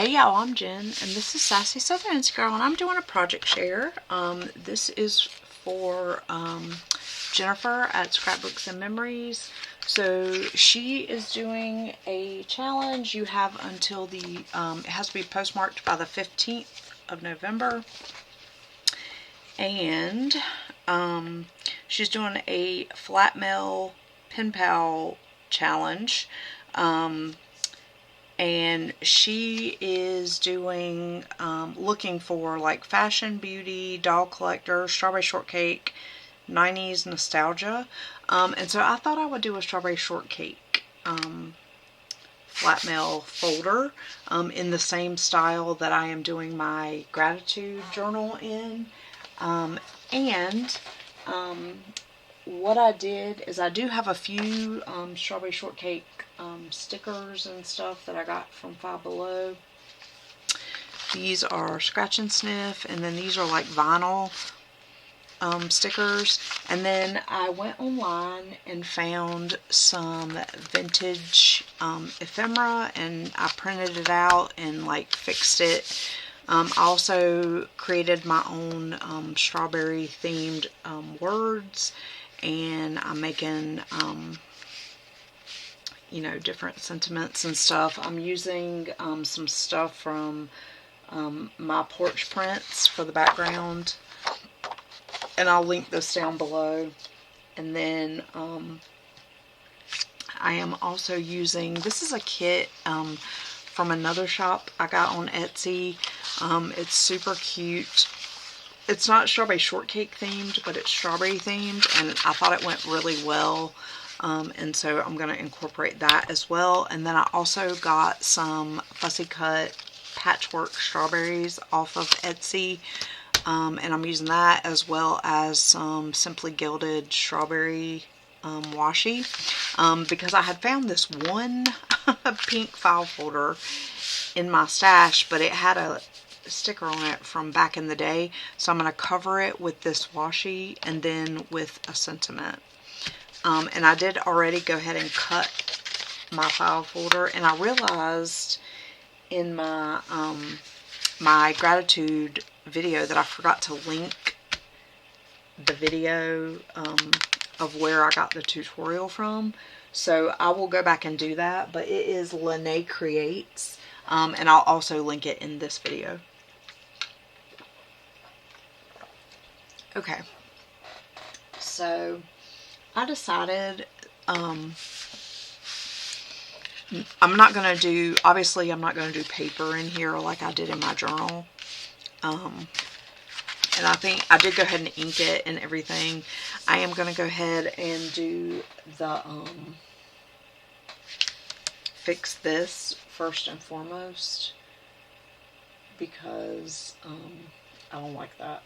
Hey y'all, I'm Jen, and this is Sassy Southern Girl, and I'm doing a project share. This is for Jennifer at Scrapbooks and Memories. So she is doing a challenge. You have until it has to be postmarked by the 15th of November. And she's doing a flat mail pen pal challenge. And she is doing, looking for like fashion, beauty, doll collector, strawberry shortcake, 90s nostalgia. And so I thought I would do a strawberry shortcake flat mail folder in the same style that I am doing my gratitude journal in. What I did is I do have a few strawberry shortcake stickers and stuff that I got from Five Below. These are scratch and sniff, and then these are like vinyl stickers. And then I went online and found some vintage ephemera, and I printed it out and like fixed it. I also created my own strawberry themed words, and I'm making you know, different sentiments and stuff. I'm using some stuff from my porch prints for the background, and I'll link this down below. And then I am also using, this is a kit from another shop I got on Etsy. It's super cute. It's not strawberry shortcake themed, but it's strawberry themed, and I thought it went really well. And so I'm going to incorporate that as well. And then I also got some fussy cut patchwork strawberries off of Etsy. And I'm using that as well as some Simply Gilded strawberry washi. Because I had found this one pink file folder in my stash, but it had a sticker on it from back in the day. So I'm going to cover it with this washi and then with a sentiment. And I did already go ahead and cut my file folder, and I realized in my my gratitude video that I forgot to link the video of where I got the tutorial from. So I will go back and do that, but it is Lene Creates, and I'll also link it in this video. Okay, so I decided I'm not going to do, obviously I'm not going to do paper in here like I did in my journal. And I think I did go ahead and ink it and everything. I am going to go ahead and do the fix this first and foremost, because I don't like that.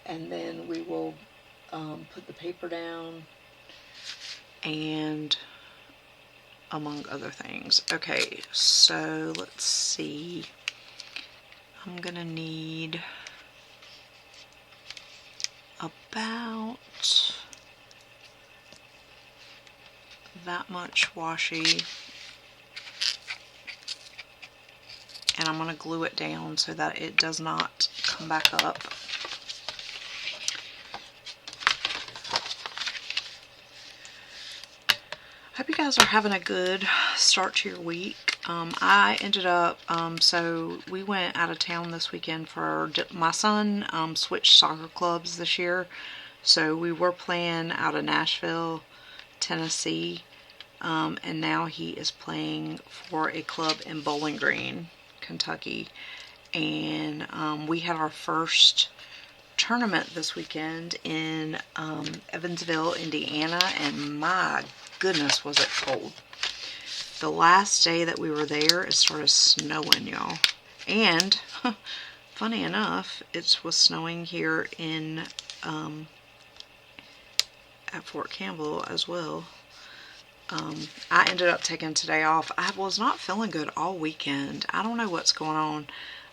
And then we will put the paper down, and among other things. Okay, so let's see. I'm gonna need about that much washi, and I'm gonna glue it down so that it does not come back up. Hope you guys are having a good start to your week. I ended up, so we went out of town this weekend for, my son switched soccer clubs this year. So we were playing out of Nashville, Tennessee, and now he is playing for a club in Bowling Green, Kentucky. And we had our first tournament this weekend in Evansville, Indiana, and my goodness was it cold. The last day that we were there, it started snowing, y'all. And funny enough, it was snowing here in at Fort Campbell as well. I ended up taking today off. I was not feeling good all weekend. I don't know what's going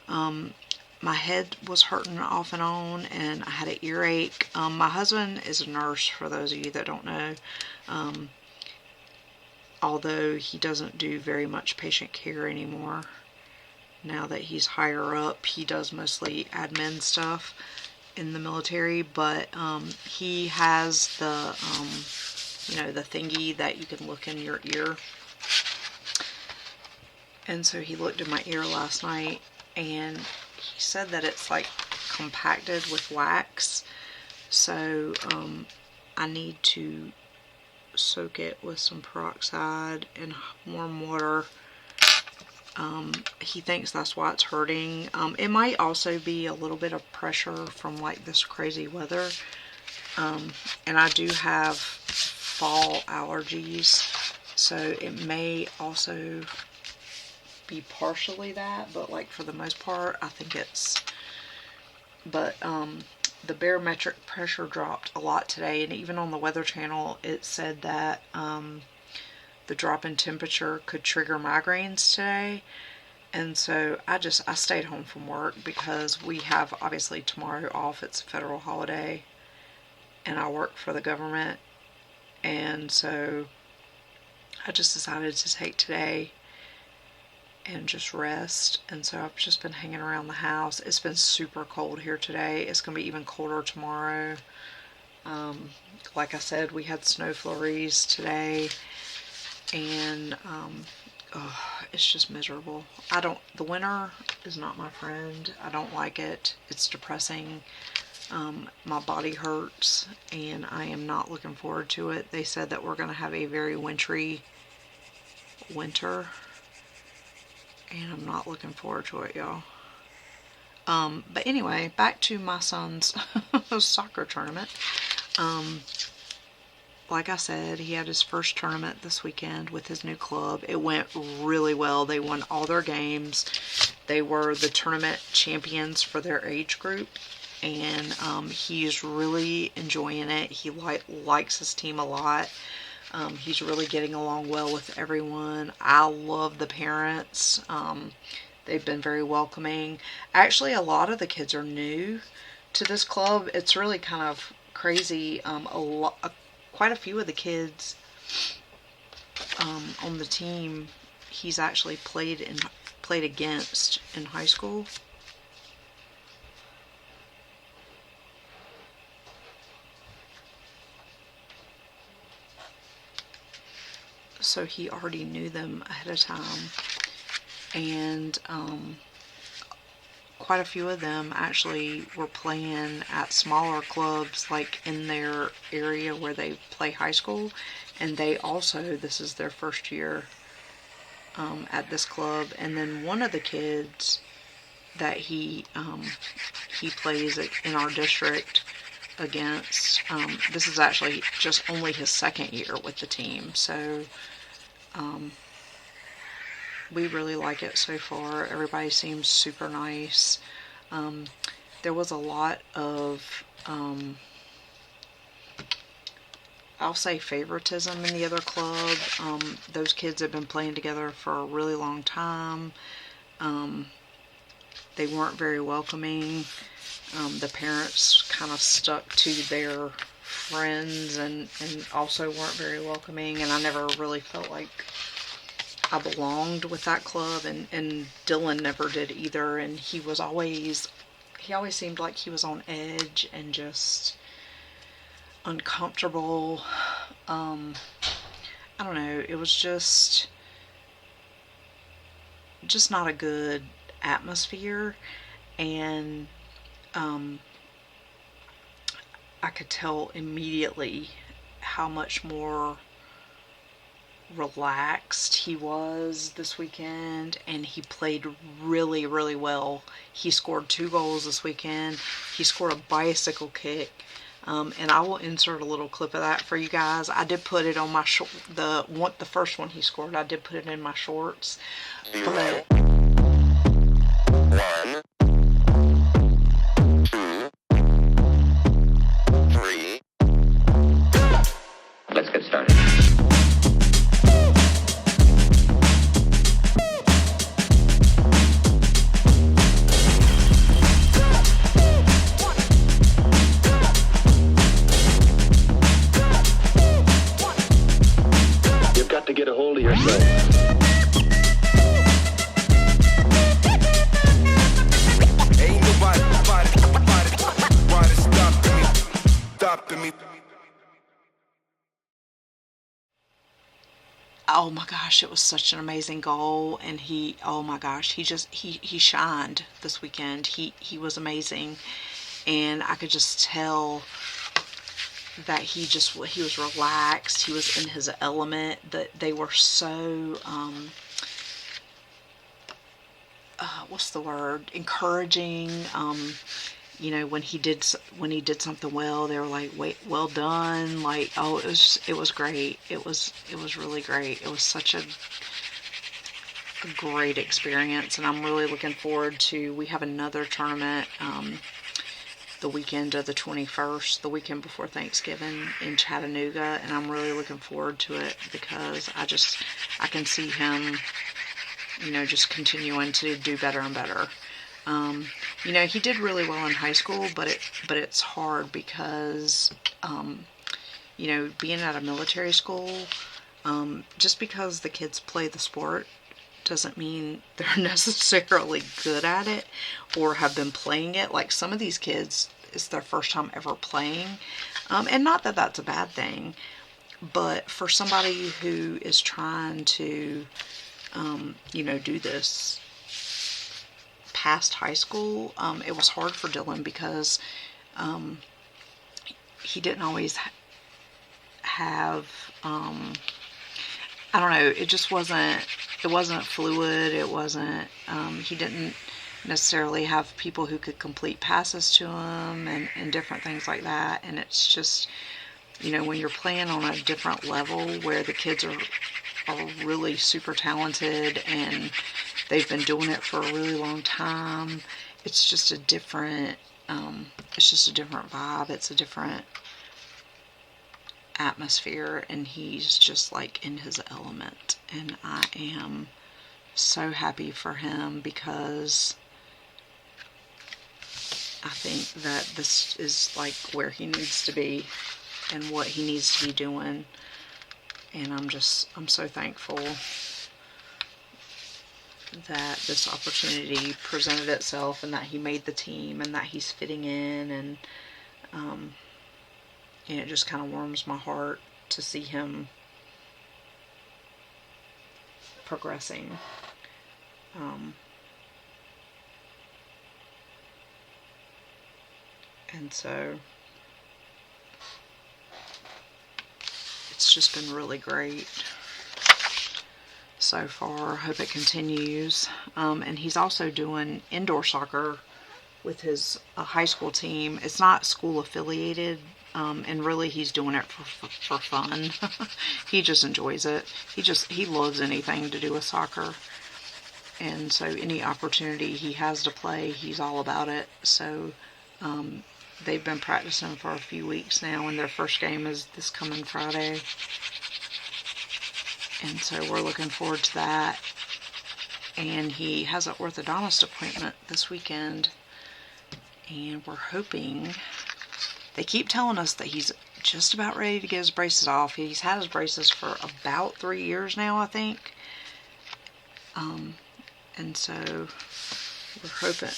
on. My head was hurting off and on, and I had an earache. My husband is a nurse, for those of you that don't know. although he doesn't do very much patient care anymore. Now that he's higher up, he does mostly admin stuff in the military, but he has the, the thingy that you can look in your ear. And so he looked in my ear last night, and he said that it's like compacted with wax. So I need to soak it with some peroxide and warm water. He thinks that's why it's hurting. It might also be a little bit of pressure from like this crazy weather. And I do have fall allergies, so it may also be partially that, but like for the most part, I think it's, but the barometric pressure dropped a lot today, and even on the Weather Channel, it said that the drop in temperature could trigger migraines today. And so I stayed home from work because we have obviously tomorrow off. It's a federal holiday and I work for the government. And so I just decided to take today and just rest. And so I've just been hanging around the house. It's been super cold here today. It's going to be even colder tomorrow. Like I said, we had snow flurries today, and it's just miserable. The winter is not my friend. I don't like it. It's depressing. My body hurts, and I am not looking forward to it. They said that we're going to have a very wintry winter, and I'm not looking forward to it, y'all. But anyway, back to my son's soccer tournament. Like I said, he had his first tournament this weekend with his new club. It went really well. They won all their games. They were the tournament champions for their age group, and he's really enjoying it. He likes his team a lot. He's really getting along well with everyone. I love the parents. They've been very welcoming. Actually, a lot of the kids are new to this club. It's really kind of crazy. Quite a few of the kids on the team he's actually played against in high school. So he already knew them ahead of time, and quite a few of them actually were playing at smaller clubs like in their area where they play high school, and they also, this is their first year at this club. And then one of the kids that he plays in our district against, this is actually just only his second year with the team, so we really like it so far. Everybody seems super nice. There was a lot of, I'll say, favoritism in the other club. Those kids have been playing together for a really long time. They weren't very welcoming. The parents kind of stuck to their friends and also weren't very welcoming, and I never really felt like I belonged with that club, and Dylan never did either, and he always seemed like he was on edge and just uncomfortable. I don't know, it was just not a good atmosphere, and I could tell immediately how much more relaxed he was this weekend, and he played really, really well. He scored 2 goals this weekend. He scored a bicycle kick, and I will insert a little clip of that for you guys. I did put it on my the first one he scored. I did put it in my shorts. But 1, 2, 3. Let's get started. You've got to get a hold of oh my gosh, it was such an amazing goal. And he, oh my gosh, he shined this weekend. He was amazing. And I could just tell that he was relaxed. He was in his element. That they were so, what's the word? Encouraging. You know, when he did something well, they were like, "Wait, well done!" Like, oh, it was great. It was really great. It was such a great experience, and I'm really looking forward to. We have another tournament the weekend of the 21st, the weekend before Thanksgiving in Chattanooga, and I'm really looking forward to it because I can see him, you know, just continuing to do better and better. You know, he did really well in high school, but it's hard because, you know, being at a military school, just because the kids play the sport doesn't mean they're necessarily good at it or have been playing it. Like, some of these kids, it's their first time ever playing. And not that that's a bad thing, but for somebody who is trying to, you know, do this past high school, it was hard for Dylan because he didn't always have, I don't know, it wasn't fluid, it wasn't, he didn't necessarily have people who could complete passes to him and different things like that. And it's just, you know, when you're playing on a different level where the kids are really super talented and they've been doing it for a really long time, it's just a different vibe. It's a different atmosphere, and he's just like in his element, and I am so happy for him because I think that this is like where he needs to be and what he needs to be doing, and I'm so thankful that this opportunity presented itself and that he made the team and that he's fitting in, and it just kind of warms my heart to see him progressing. And so it's just been really great so far. Hope it continues. And he's also doing indoor soccer with his high school team. It's not school affiliated, and really he's doing it for fun. He just enjoys it. He loves anything to do with soccer, and so any opportunity he has to play, he's all about it. So they've been practicing for a few weeks now, and their first game is this coming Friday. And so we're looking forward to that. And he has an orthodontist appointment this weekend. And we're hoping, they keep telling us that he's just about ready to get his braces off. He's had his braces for about 3 years now, I think. And so we're hoping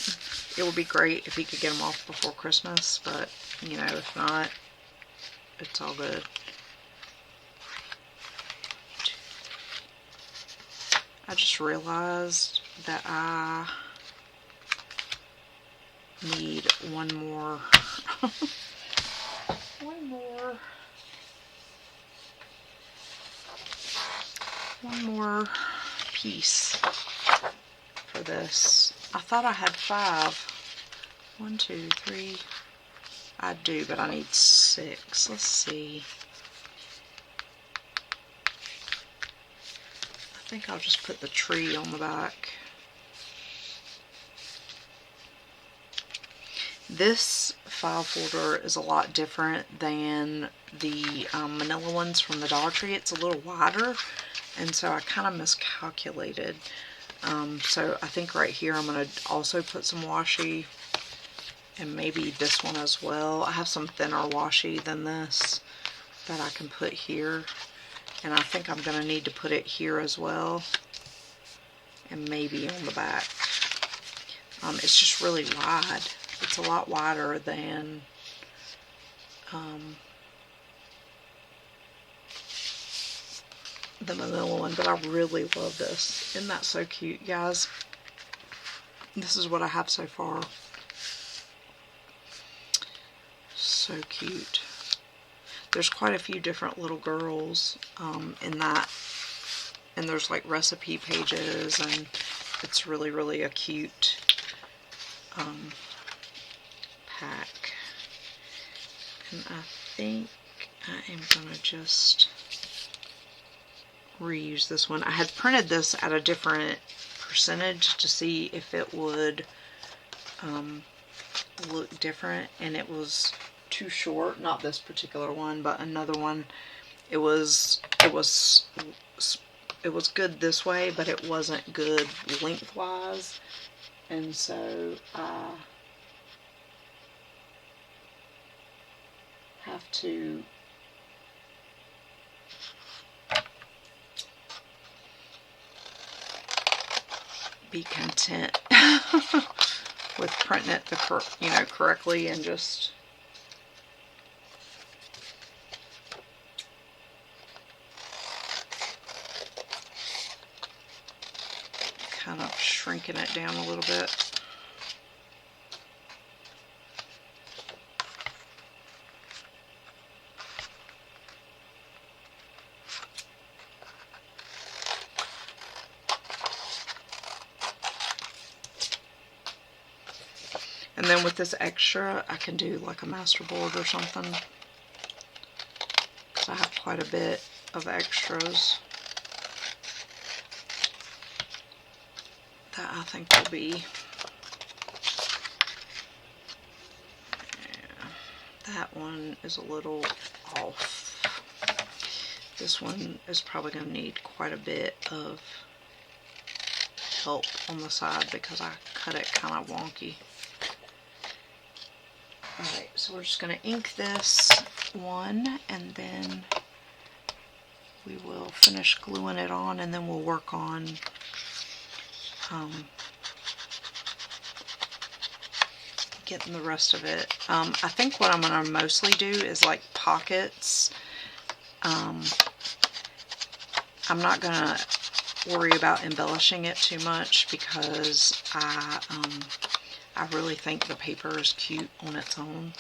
it would be great if he could get them off before Christmas. But, you know, if not, it's all good. I just realized that I need one more piece for this. I thought I had 5. 1, 2, 3. I do, but I need 6. Let's see. I think I'll just put the tree on the back. This file folder is a lot different than the manila ones from the Dollar Tree. It's a little wider, and so I kind of miscalculated. So I think right here I'm going to also put some washi, and maybe this one as well. I have some thinner washi than this that I can put here, and I think I'm going to need to put it here as well, and maybe on the back. It's just really wide. It's a lot wider than the manila one, but I really love this. Isn't that so cute, guys? This is what I have so far. So cute. There's quite a few different little girls in that, and there's like recipe pages, and it's really, really a cute pack. And I think I am gonna just reuse this one. I had printed this at a different percentage to see if it would look different, and it was too short. Not this particular one, but another one. It was good this way, but it wasn't good lengthwise, and so I have to be content with printing it correctly, and just kind of shrinking it down a little bit. And then with this extra, I can do like a master board or something, because I have quite a bit of extras that I think will be, yeah, that one is a little off. This one is probably going to need quite a bit of help on the side because I cut it kind of wonky. Alright, so we're just going to ink this one, and then we will finish gluing it on, and then we'll work on getting the rest of it. I think what I'm going to mostly do is like pockets. I'm not going to worry about embellishing it too much because I really think the paper is cute on its own.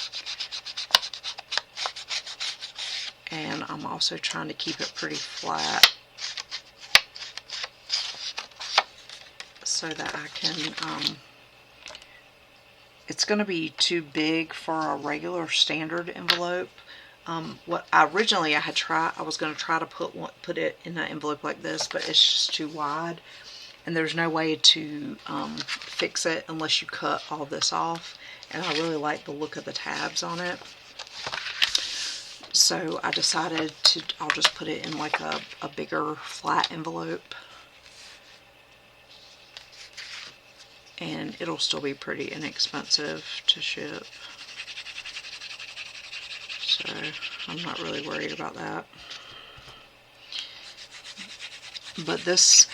And I'm also trying to keep it pretty flat so that I can, it's going to be too big for a regular standard envelope. What I originally I was going to try to put it in an envelope like this, but it's just too wide. And there's no way to fix it unless you cut all this off. And I really like the look of the tabs on it. So I decided I'll just put it in like a bigger flat envelope. And it'll still be pretty inexpensive to ship. So I'm not really worried about that. But this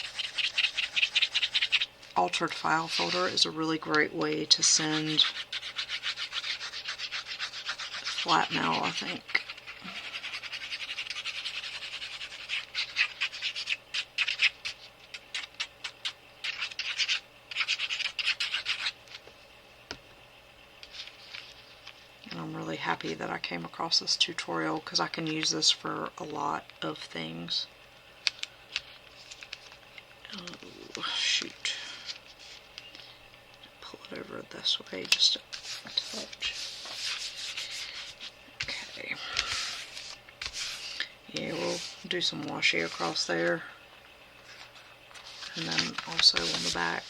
altered file folder is a really great way to send flat mail, I think. And I'm really happy that I came across this tutorial because I can use this for a lot of things. Oh, shoot. Pull it over this way just a touch. Okay. Yeah, we'll do some washi across there. And then also on the back.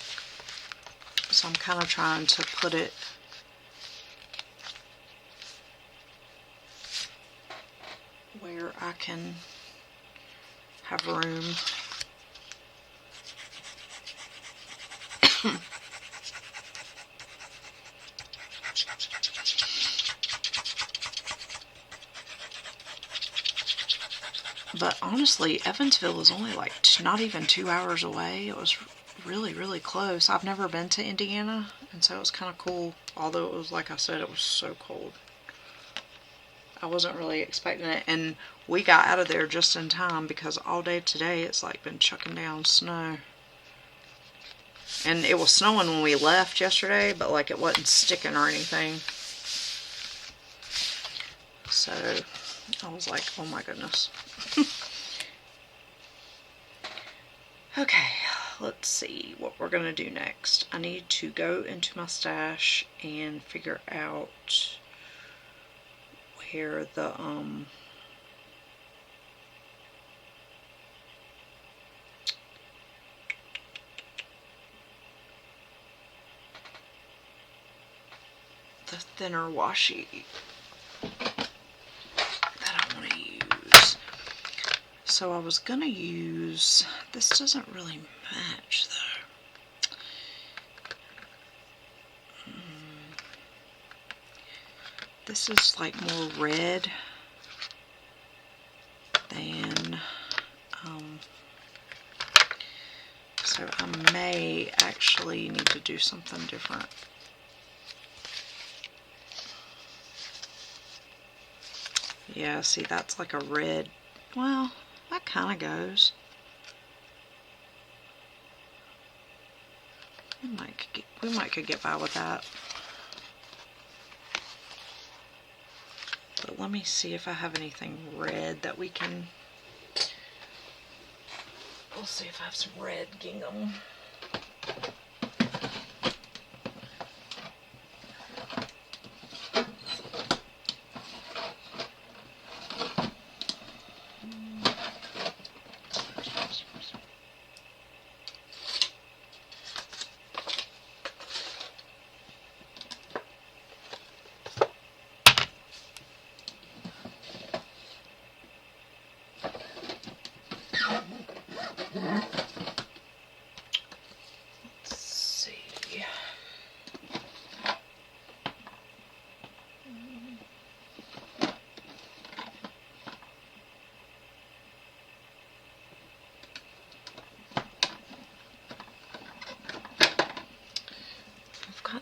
So I'm kind of trying to put it where I can have room. But honestly, Evansville is only like not even 2 hours away. It was really, really close. I've never been to Indiana, and so it was kind of cool. Although it was, like I said, it was so cold. I wasn't really expecting it, and we got out of there just in time because all day today it's like been chucking down snow. And it was snowing when we left yesterday, but like it wasn't sticking or anything. So I was like, oh my goodness. Okay, let's see what we're gonna do next. I need to go into my stash and figure out where the thinner washi that I want to use. So I was gonna use, this doesn't really match though. This is like more red than, so I may actually need to do something different. Yeah, see, that's like a red. Well, that kind of goes. We might could get by with that. But let me see if I have anything red that we can. We'll see if I have some red gingham.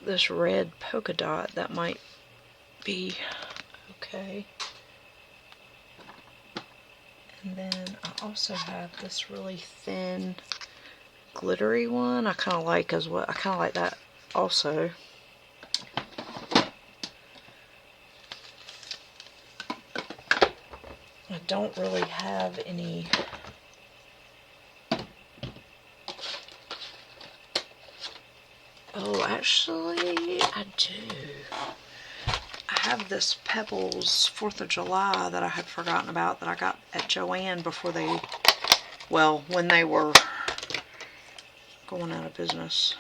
This red polka dot that might be okay. And then I also have this really thin glittery one I kind of like as well. I kind of like that also. I don't really have any oh, actually I do. I have this Pebbles 4th of July that I had forgotten about that I got at Joann before they, well, when they were going out of business.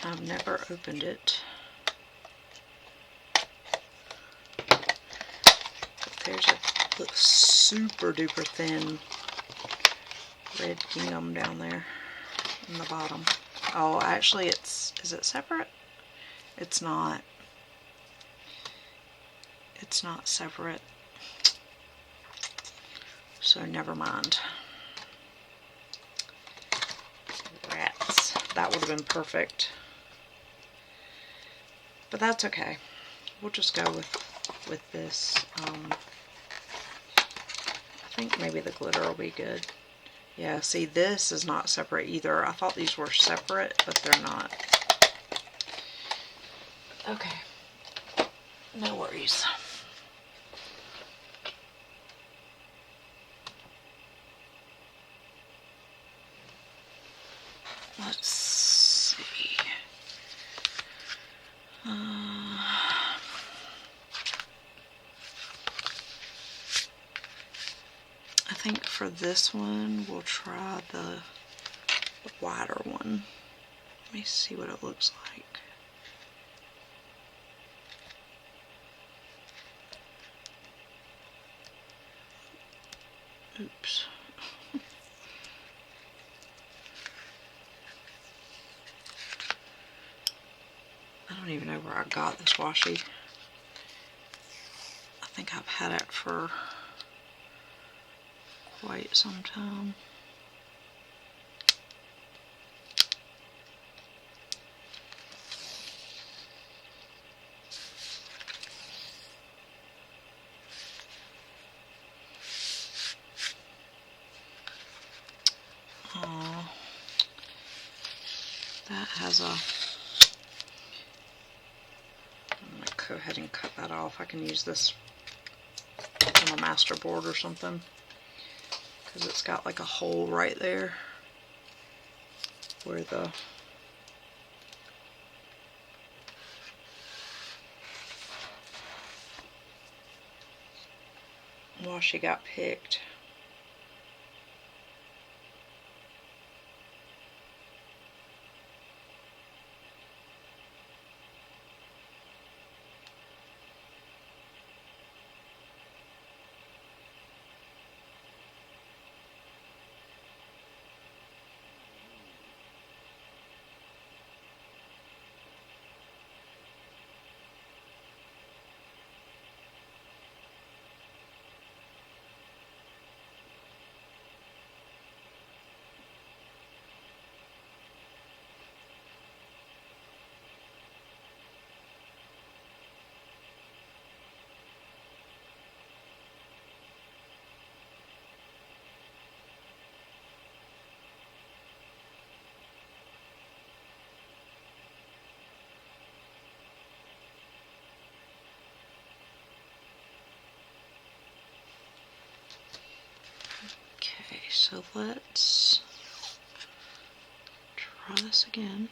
And I've never opened it. But there's a super duper thin red gingham down there in the bottom. Oh, actually is it separate? It's not. It's not separate. So never mind. Rats. That would have been perfect. But that's okay. We'll just go with this. I think maybe the glitter will be good. Yeah, see, this is not separate either. I thought these were separate, but they're not. Okay. No worries. Let's see. I think for this one, we'll try the wider one. Let me see what it looks like. Oops. I don't even know where I got this washi. I think I've had it for quite some time. has a, I'm going to go ahead and cut that off. I can use this on a master board or something, because it's got like a hole right there where the washi got picked. Okay, so let's try this again.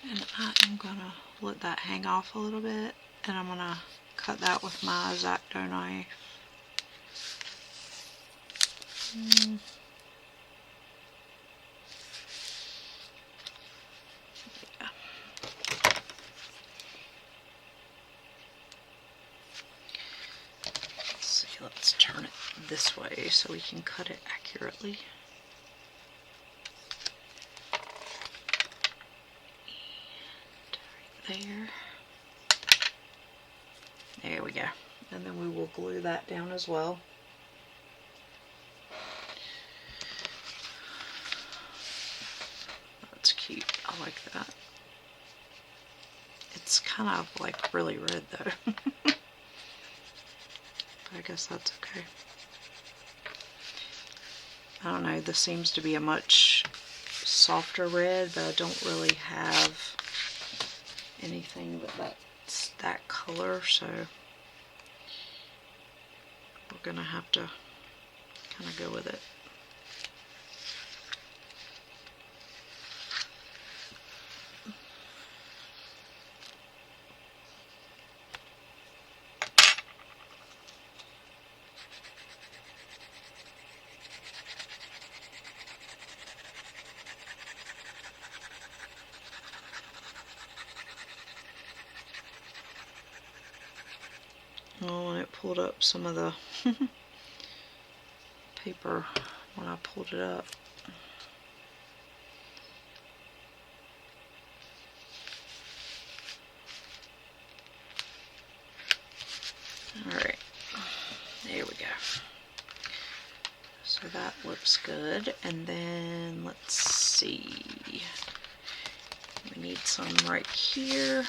And I am gonna let that hang off a little bit, and I'm gonna cut that with my X-Acto knife. Yeah. Let's see, let's turn it this way so we can cut it accurately. There. There we go. And then we will glue that down as well. That's cute. I like that. It's kind of like really red though. But I guess that's okay. I don't know, this seems to be a much softer red, but I don't really have anything but that's that color, so we're gonna have to kind of go with it. Oh, and it pulled up some of the paper when I pulled it up. Alright, there we go. So that looks good. And then let's see. We need some right here.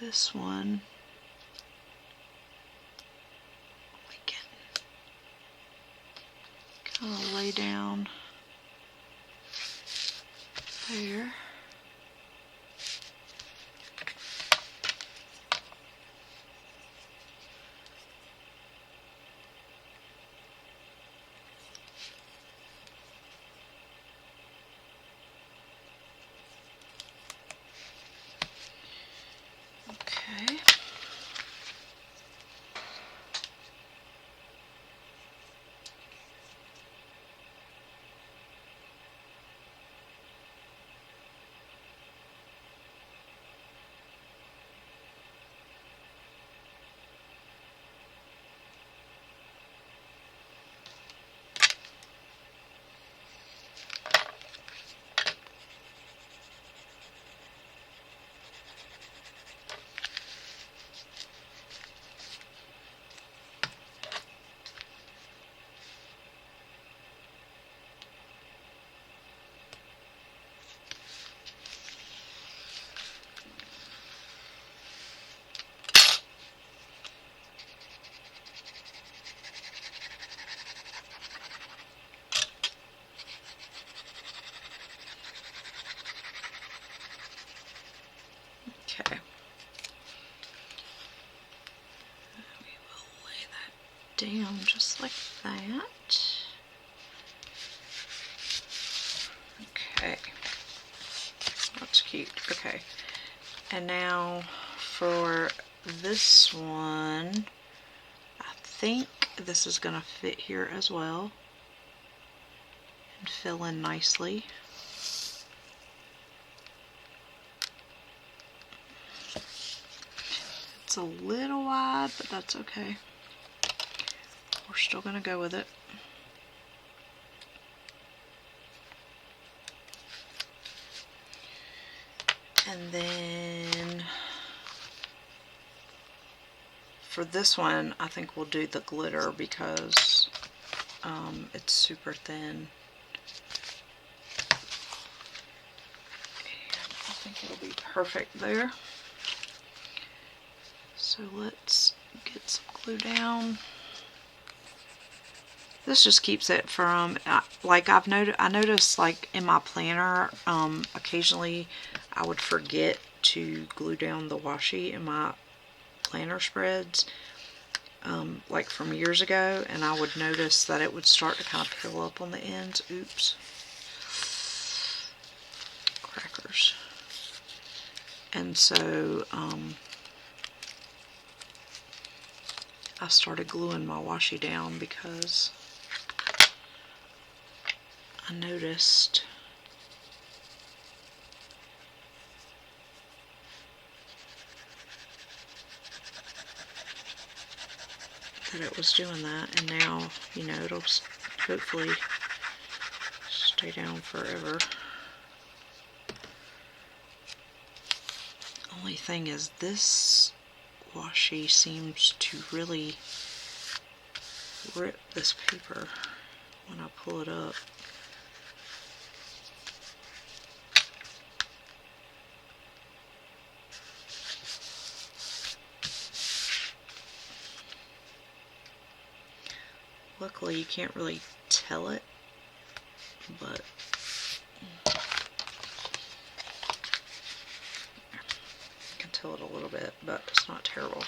This one we can kind of lay down there. Okay. Okay. We will lay that down just like that. Okay. That's cute. Okay. And now for this one, I think this is going to fit here as well and fill in nicely. It's a little wide, but that's okay. We're still going to go with it. And then for this one, I think we'll do the glitter because it's super thin. And I think it'll be perfect there. So let's get some glue down. This just keeps it from, like I noticed like in my planner, occasionally I would forget to glue down the washi in my planner spreads, like from years ago, and I would notice that it would start to kind of peel up on the ends. Oops. Crackers. And so, I started gluing my washi down because I noticed that it was doing that, and now, you know, it'll hopefully stay down forever. Only thing is, this washi seems to really rip this paper when I pull it up. Luckily, you can't really tell it, but you can tell it a little bit, but it's not terrible.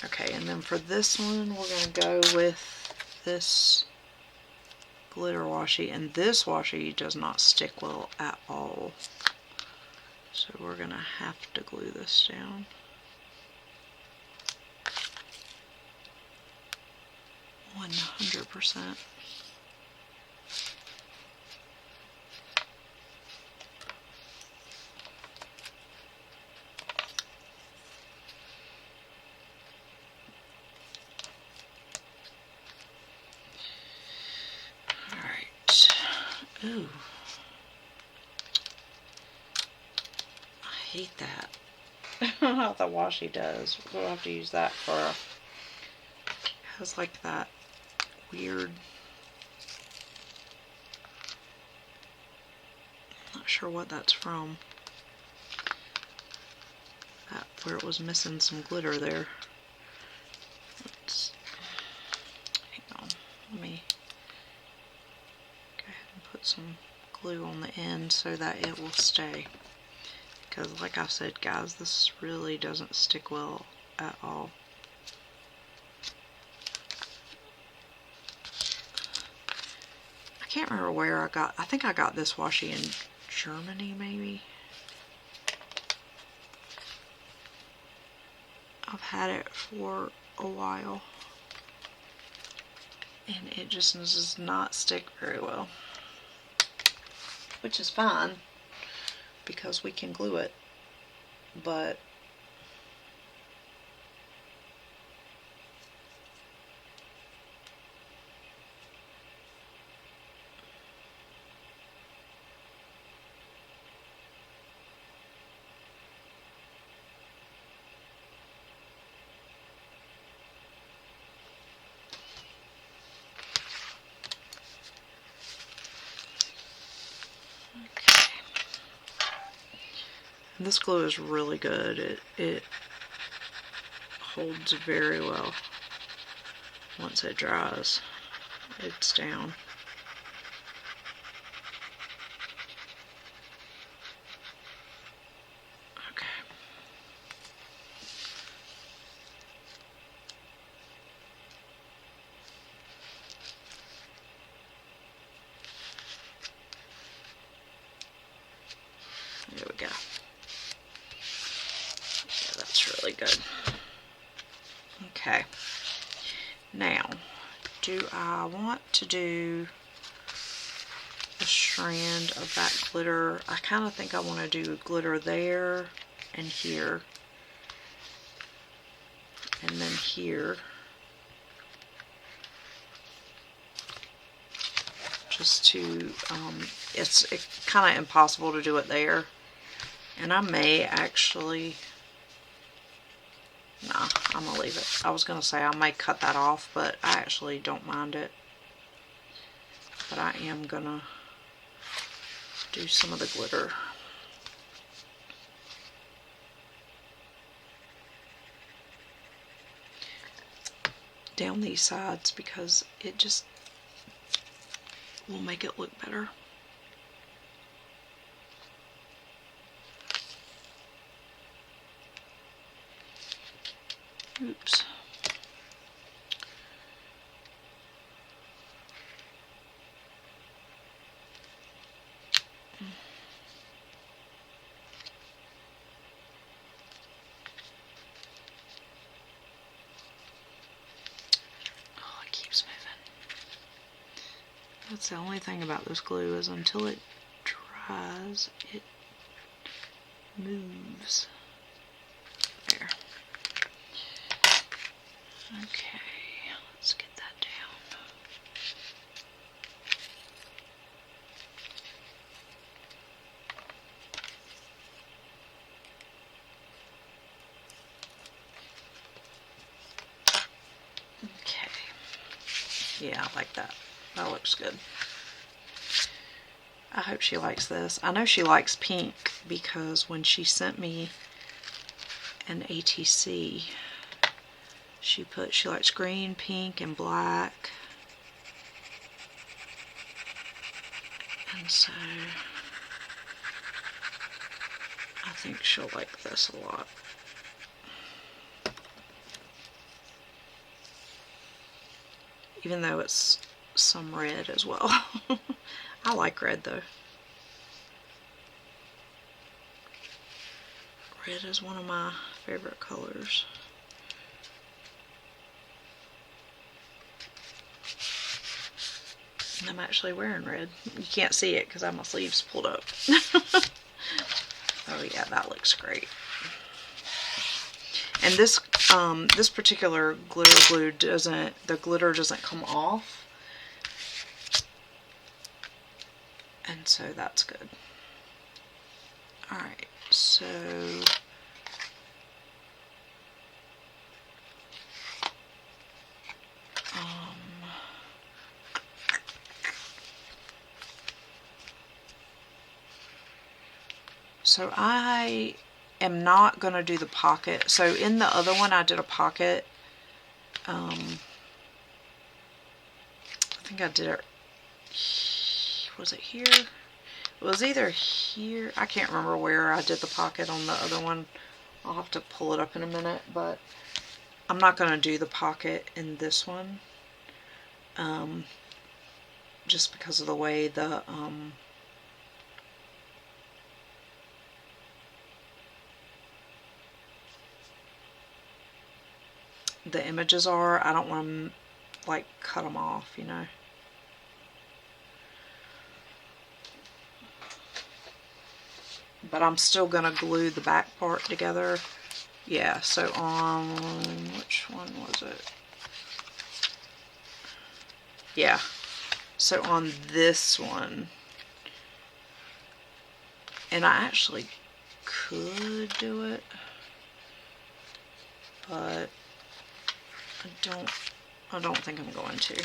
Okay, and then for this one, we're going to go with this glitter washi, and this washi does not stick well at all. So we're going to have to glue this down. %. Alright. Ooh. I hate that. I don't know what the washi does. We'll have to use that for it has like that weird, not sure what that's from. That where it was missing some glitter there. Let's hang on. Let me go ahead and put some glue on the end so that it will stay. Because like I said, guys, this really doesn't stick well at all. I can't remember where I think I got this washi in Germany maybe. I've had it for a while and it just does not stick very well, which is fine because we can glue it, but this glue is really good. It holds very well. Once it dries, it's down. Okay. There we go. Yeah, that's really good. Okay. Now, do I want to do a strand of that glitter? I kind of think I want to do glitter there and here. And then here. Just to, it's kind of impossible to do it there. And I may actually, nah, I'm gonna leave it. I was gonna say I may cut that off, but I actually don't mind it. But I am gonna do some of the glitter. Down these sides because it just will make it look better. Oops. Oh, it keeps moving. That's the only thing about this glue is until it dries, it moves. There. Okay, let's get that down. Okay. Yeah, I like that. That looks good. I hope she likes this. I know she likes pink because when she sent me an ATC, she likes green, pink, and black. And so I think she'll like this a lot. Even though it's some red as well. I like red though. Red is one of my favorite colors. And I'm actually wearing red. You can't see it because I have my sleeves pulled up. Oh yeah, that looks great. And this this particular glitter glue the glitter doesn't come off. And so that's good. Alright, so so I am not going to do the pocket. So in the other one I did a pocket. I think I did it, was it here? It was either here, I can't remember where I did the pocket on the other one. I'll have to pull it up in a minute, but I'm not going to do the pocket in this one. Just because of the way the images are. I don't want to like cut them off, you know. But I'm still gonna glue the back part together. Yeah, so on, which one was it? Yeah, so on this one, and I actually could do it, but I don't think I'm going to.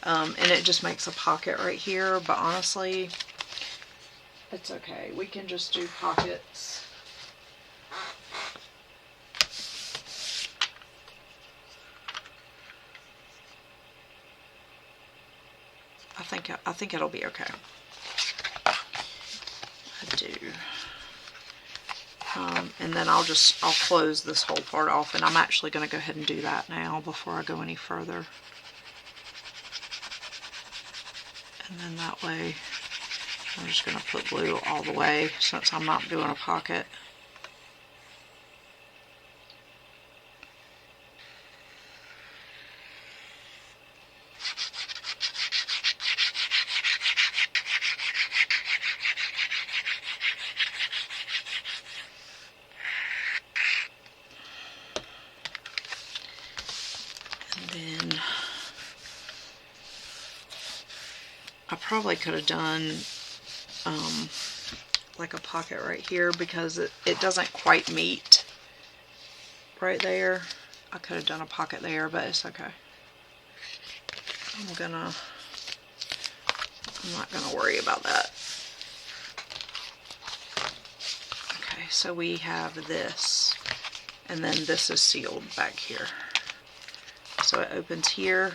And it just makes a pocket right here, but honestly, it's okay. We can just do pockets. I think it'll be okay. I do. And then I'll close this whole part off, and I'm actually going to go ahead and do that now before I go any further. And then that way I'm just going to put glue all the way since I'm not doing a pocket. And then I probably could have done like a pocket right here because it doesn't quite meet right there. I could have done a pocket there, but it's okay. I'm not gonna worry about that. Okay, so we have this, and then this is sealed back here. So it opens here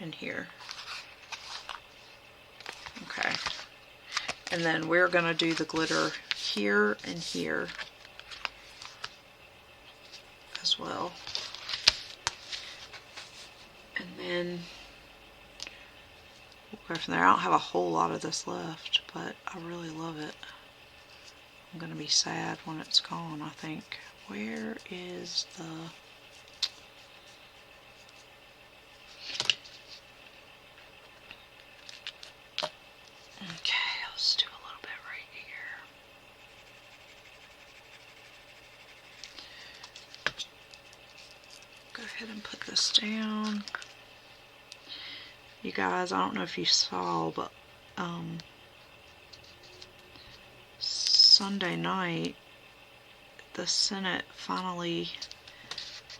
and here. Okay. And then we're going to do the glitter here and here as well. And then we'll go from there. I don't have a whole lot of this left, but I really love it. I'm going to be sad when it's gone, I think. Where is the... Okay, let's do a little bit right here. Go ahead and put this down. You guys, I don't know if you saw, but Sunday night, the Senate finally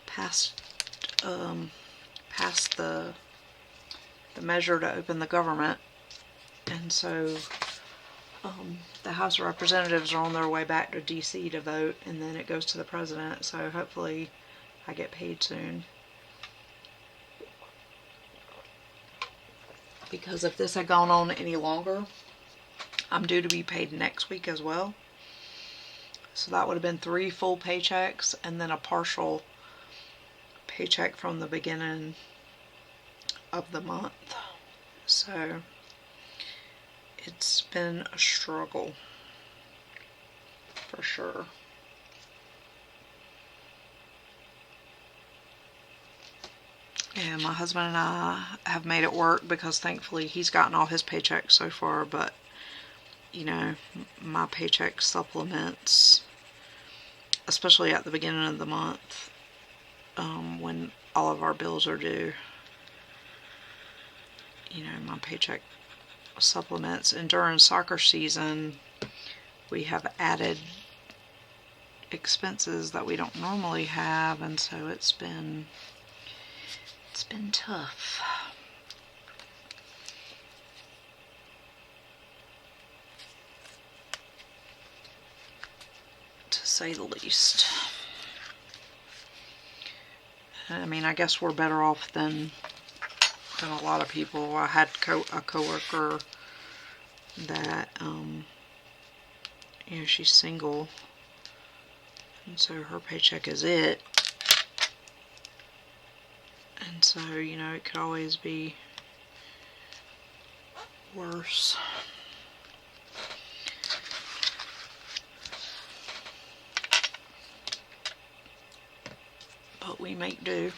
passed the measure to open the government. And so the House of Representatives are on their way back to DC to vote, and then it goes to the president. So hopefully I get paid soon. Because if this had gone on any longer, I'm due to be paid next week as well. So that would have been 3 full paychecks and then a partial paycheck from the beginning of the month. So it's been a struggle for sure. And my husband and I have made it work because thankfully he's gotten all his paychecks so far, but you know, my paycheck supplements, especially at the beginning of the month, when all of our bills are due. You know, my paycheck supplements. And during soccer season, we have added expenses that we don't normally have, and so it's been tough. To say the least. I mean, I guess we're better off than a lot of people. I had a coworker that, you know, she's single, and so her paycheck is it. And so, you know, it could always be worse. But we make do,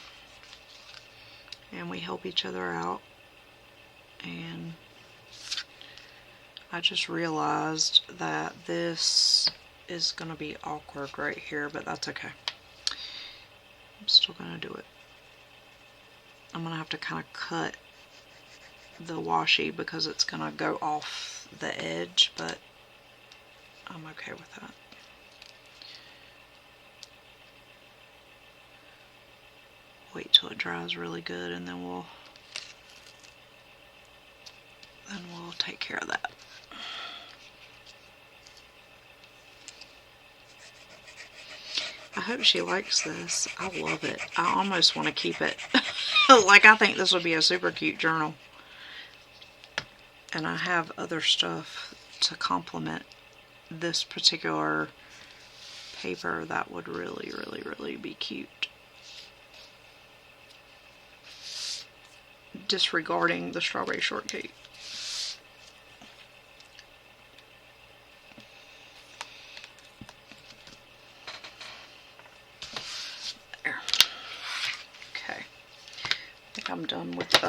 and we help each other out. And I just realized that this is going to be awkward right here, but that's okay. I'm still going to do it. I'm going to have to kind of cut the washi because it's going to go off the edge, but I'm okay with that. Wait till it dries really good, and then we'll take care of that. I hope she likes this. I love it. I almost want to keep it. Like, I think this would be a super cute journal. And I have other stuff to complement this particular paper that would really, really, really be cute. Disregarding the strawberry shortcake. think I'm done with the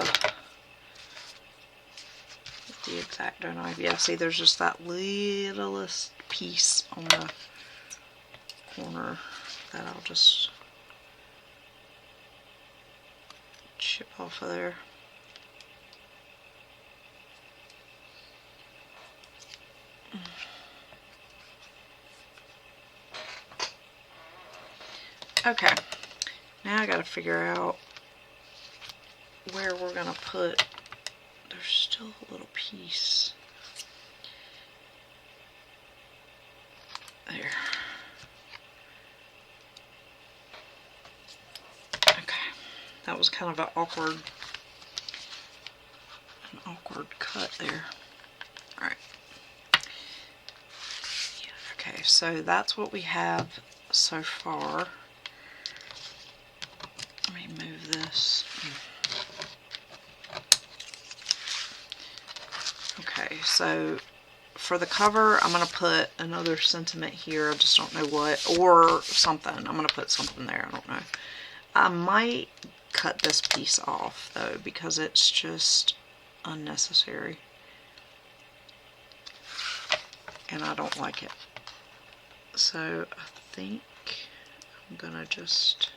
X-Acto knife. Yeah, see, there's just that littlest piece on the corner that I'll just chip off of there. Okay, now I gotta figure out where we're gonna put. There's still a little piece there. Okay, that was kind of an awkward cut there. All right. Yeah, okay, so that's what we have so far. Let me move this. Okay, so for the cover, I'm going to put another sentiment here. I just don't know what, or something. I'm going to put something there. I don't know. I might cut this piece off, though, because it's just unnecessary. And I don't like it. So I think I'm going to just...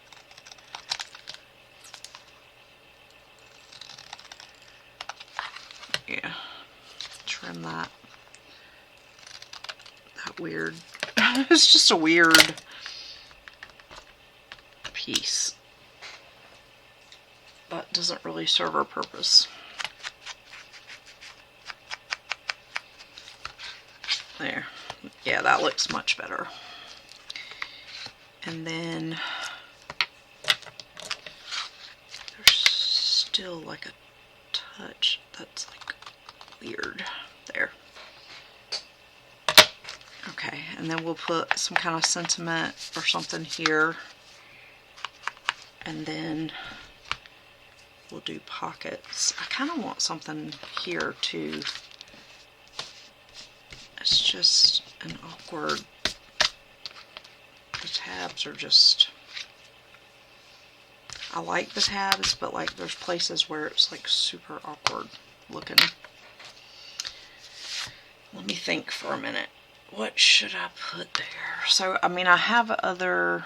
yeah, trim that weird, it's just a weird piece, but doesn't really serve our purpose. There, yeah, that looks much better. And then there's still like a touch that's like weird there. Okay, and then we'll put some kind of sentiment or something here, and then we'll do pockets. I kind of want something here too. It's just an awkward, the tabs are just, I like the tabs, but like there's places where it's like super awkward looking. Let me think for a minute. What should I put there? So, I mean, I have other...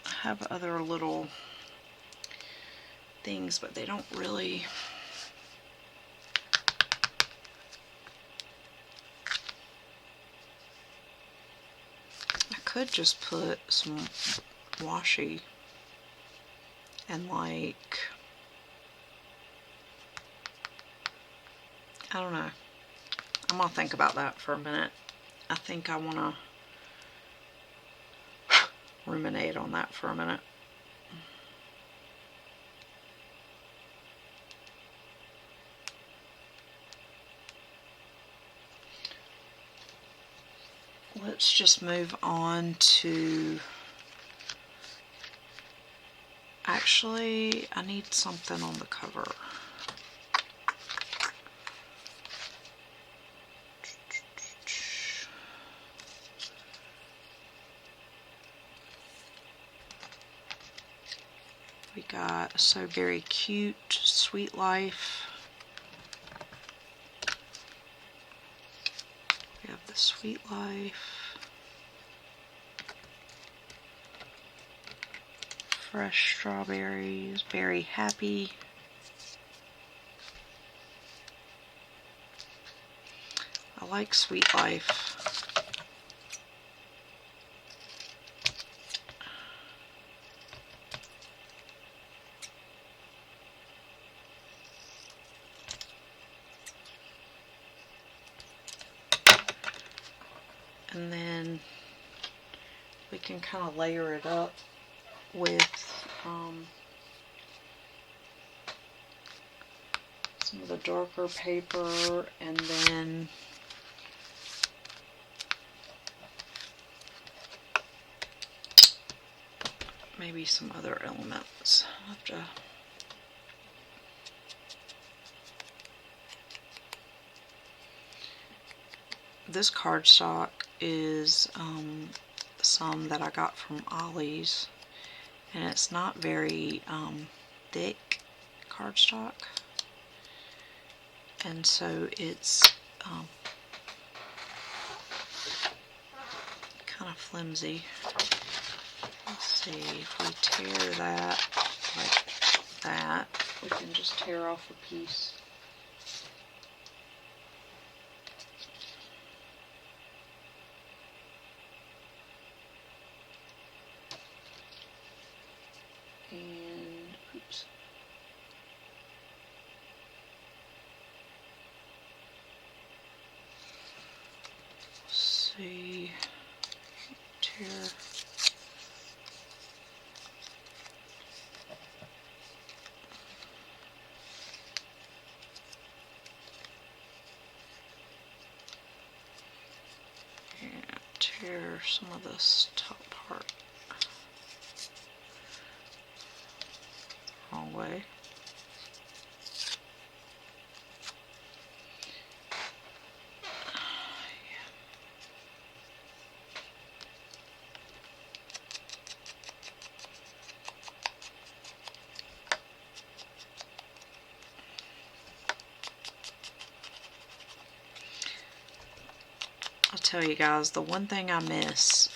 I have other little things, but they don't really... I could just put some washi and like, I don't know. I'm gonna think about that for a minute. I think I wanna ruminate on that for a minute. Let's just move on to, actually, I need something on the cover. We got So Very Cute, Sweet Life. We have the Sweet Life. Fresh Strawberries, Very Happy. I like Sweet Life. And then we can kind of layer it up with some of the darker paper, and then maybe some other elements. I'll have to this cardstock is some that I got from Ollie's, and it's not very thick cardstock, and so it's kind of flimsy. Let's see, if we tear that like that, we can just tear off a piece. And, oops. Let's see, tear. And tear some of this top part. Wrong way. I'll tell you guys, the one thing I miss,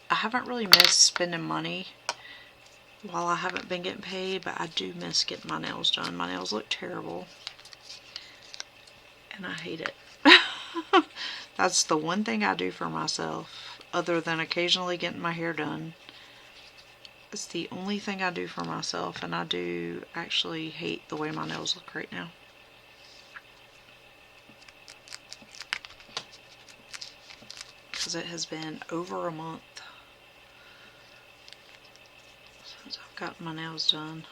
I haven't really missed spending money while I haven't been getting paid, but I do miss getting my nails done. My nails look terrible, and I hate it. That's the one thing I do for myself, other than occasionally getting my hair done. It's the only thing I do for myself, and I do actually hate the way my nails look right now. Because it has been over a month since I've gotten my nails done,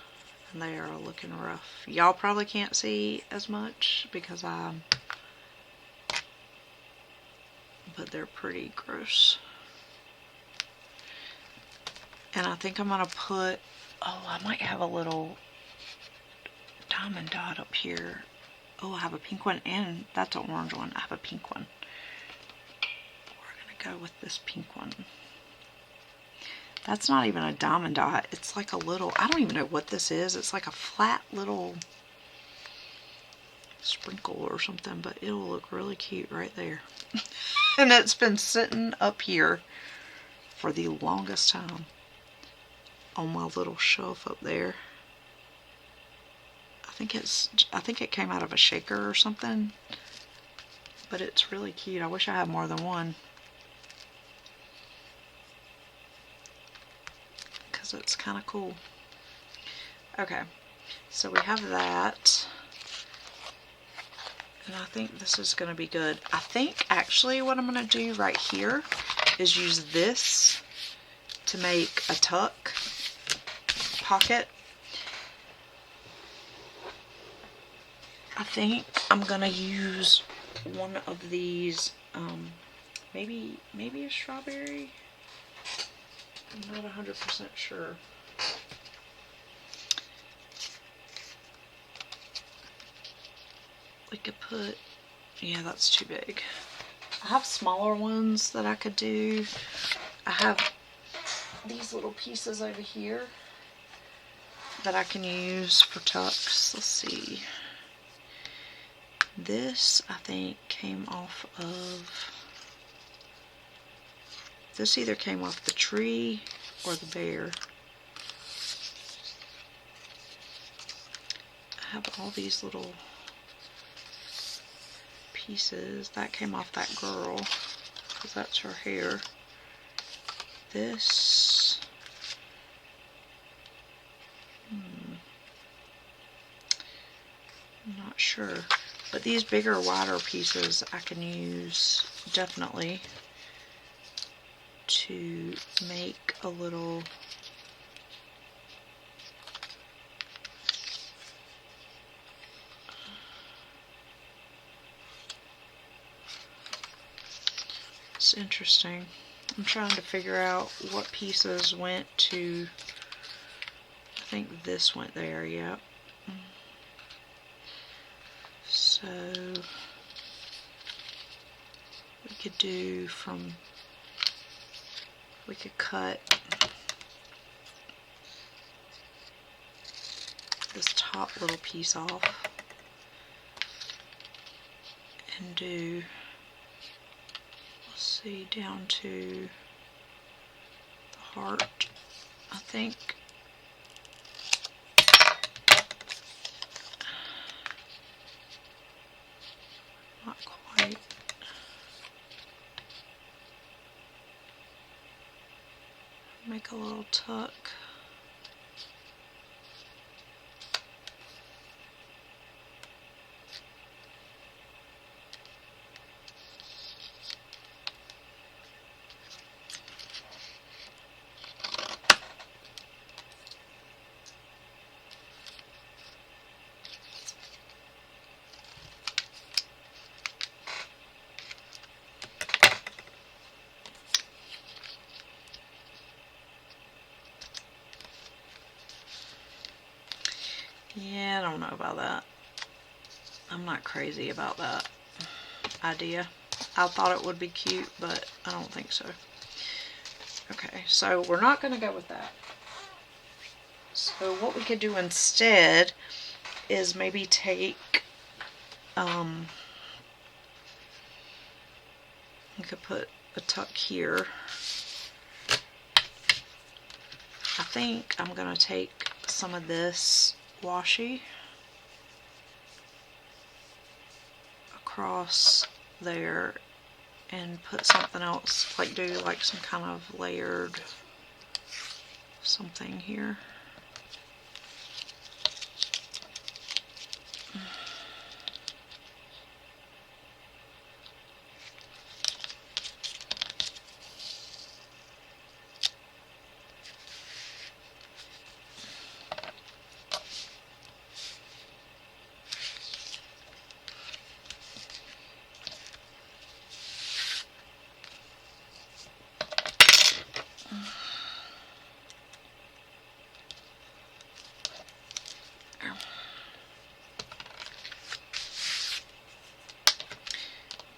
and they are looking rough. Y'all probably can't see as much because but they're pretty gross. And I think I'm gonna put, oh, I might have a little diamond dot up here. Oh, I have a pink one, and that's an orange one. I have a pink one. We're gonna go with this pink one. That's not even a diamond dot. It's like a little, I don't even know what this is. It's like a flat little sprinkle or something, but it'll look really cute right there. And it's been sitting up here for the longest time on my little shelf up there. I think it came out of a shaker or something, but it's really cute. I wish I had more than one, because it's kind of cool. Okay, so we have that. And I think this is going to be good. I think actually what I'm going to do right here is use this to make a tuck pocket. I think I'm going to use one of these, maybe a strawberry. I'm not 100% sure. We could put, yeah, that's too big. I have smaller ones that I could do. I have these little pieces over here that I can use for tucks. Let's see. This, I think, came off of, this either came off the tree or the bear. I have all these little pieces. That came off that girl, because that's her hair. This, I'm not sure. But these bigger, wider pieces I can use definitely to make a little it's interesting. I'm trying to figure out what pieces went to, I think this went there, yep. So we could do from, we could cut this top little piece off and do, let's see, down to the heart, I think. Not quite. Make a little tuck. Yeah, I don't know about that. I'm not crazy about that idea. I thought it would be cute, but I don't think so. Okay, so we're not going to go with that. So what we could do instead is maybe take, we could put a tuck here. I think I'm going to take some of this washi across there and put something else, like do like some kind of layered something here.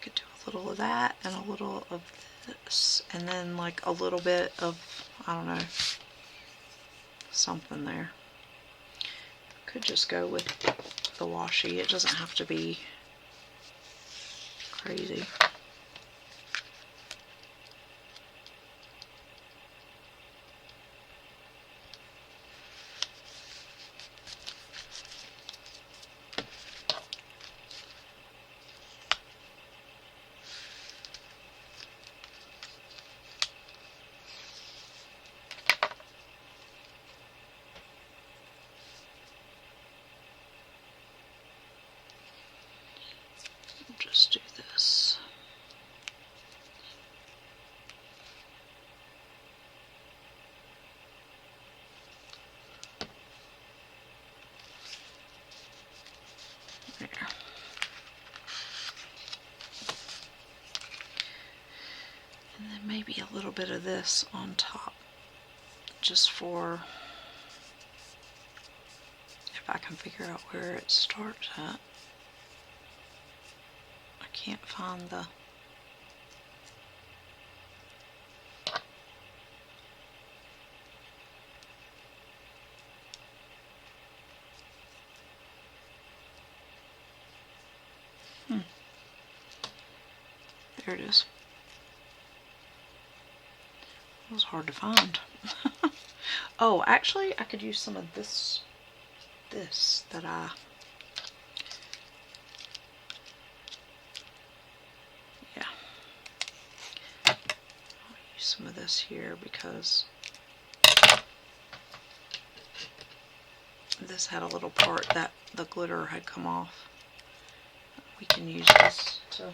Could do a little of that and a little of this, and then like a little bit of, I don't know, something there. Could just go with the washi. It doesn't have to be crazy. Just do this. There. And then maybe a little bit of this on top, just for, if I can figure out where it starts at. I can't find the, there it is. It was hard to find. Oh, actually, I could use some of this that I, yeah. I'll use some of this here because this had a little part that the glitter had come off. We can use this to,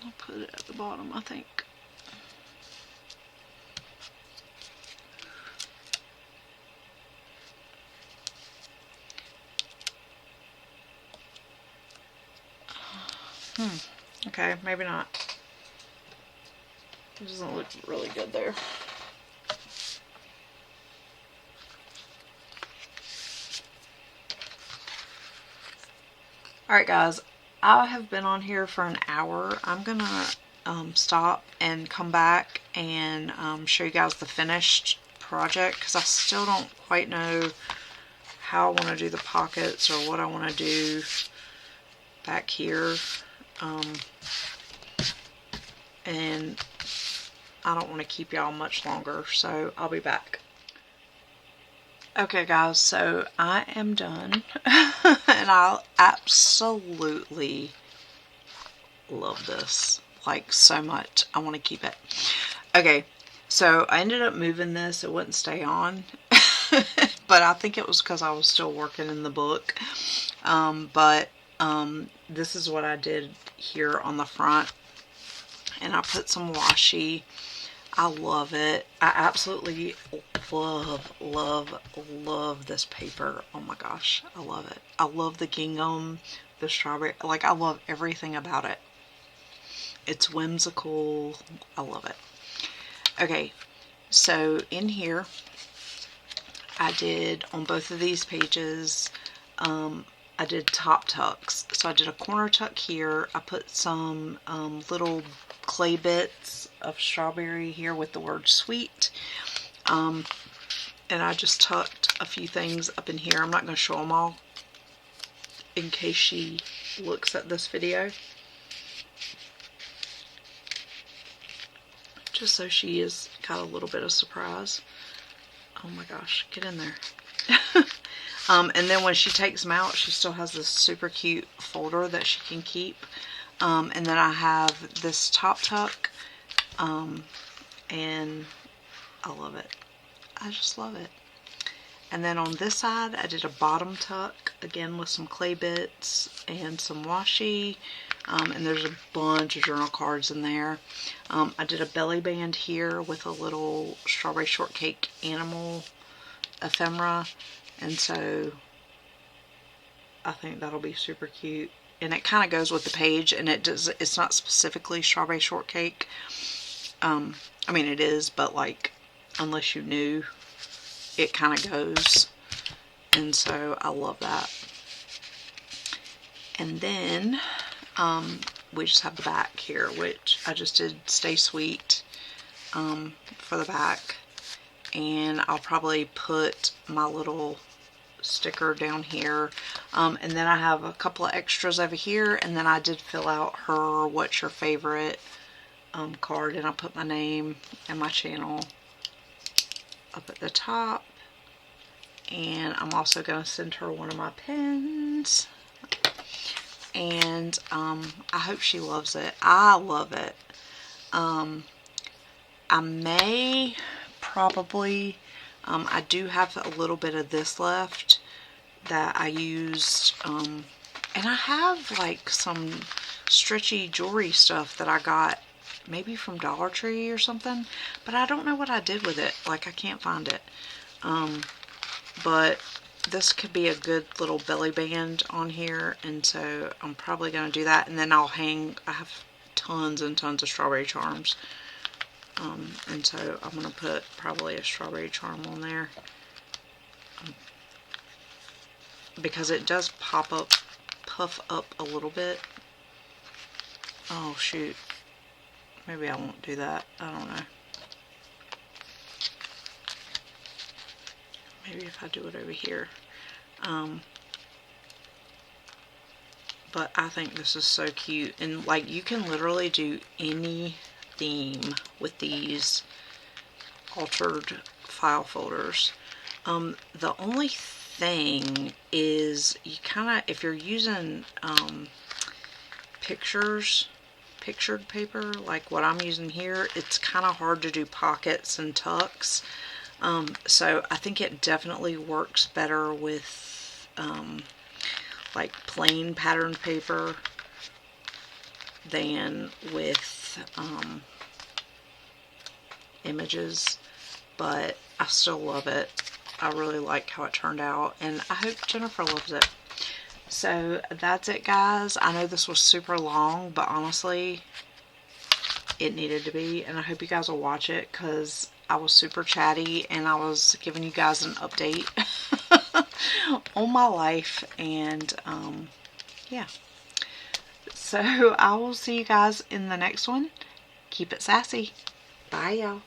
I'll put it at the bottom, I think. Okay, maybe not. It doesn't look really good there. Alright guys, I have been on here for an hour. I'm gonna stop and come back and show you guys the finished project, because I still don't quite know how I want to do the pockets or what I want to do back here. And I don't want to keep y'all much longer, so I'll be back. Okay guys, so I am done and I absolutely love this, like, so much. I want to keep it. Okay, so I ended up moving this. It wouldn't stay on but I think it was because I was still working in the book. This is what I did here on the front, and I put some washi. I love it. I absolutely love this paper. Oh my gosh, I love it. I love the gingham, the strawberry, like, I love everything about it. It's whimsical. I love it. Okay, so in here I did, on both of these pages, I did top tucks. So I did a corner tuck here. I put some little clay bits of strawberry here with the word sweet. And I just tucked a few things up in here. I'm not going to show them all in case she looks at this video. Just so she has got a little bit of surprise. Oh my gosh, get in there. And then when she takes them out, she still has this super cute folder that she can keep. And then I have this top tuck, and I love it. I just love it. And then on this side, I did a bottom tuck, again with some clay bits and some washi. And there's a bunch of journal cards in there. I did a belly band here with a little strawberry shortcake animal ephemera. And so I think that'll be super cute. And it kind of goes with the page, and it's not specifically strawberry shortcake. I mean, it is, but like, unless you knew, it kind of goes. And so I love that. And then we just have the back here, which I just did Stay Sweet for the back. And I'll probably put my little sticker down here. And then I have a couple of extras over here. And then I did fill out her what's your favorite card. And I put my name and my channel up at the top. And I'm also going to send her one of my pens. And I hope she loves it. I love it. I may probably, I do have a little bit of this left that I used, and I have like some stretchy jewelry stuff that I got maybe from Dollar Tree or something, but I don't know what I did with it. Like, I can't find it. But this could be a good little belly band on here, and so I'm probably going to do that. And then I'll hang, I have tons and tons of strawberry charms, and so I'm going to put probably a strawberry charm on there, because it does puff up a little bit. Oh shoot, maybe I won't do that. I don't know. Maybe if I do it over here. But I think this is so cute. And like, you can literally do any theme with these altered file folders. The only thing is, you kind of, if you're using pictured paper like what I'm using here, it's kind of hard to do pockets and tucks. So I think it definitely works better with like plain patterned paper than with images, but I still love it. I really like how it turned out, and I hope Jennifer loves it. So that's it, guys. I know this was super long, but honestly, it needed to be. And I hope you guys will watch it because I was super chatty and I was giving you guys an update on my life. And yeah. So I will see you guys in the next one. Keep it sassy. Bye, y'all.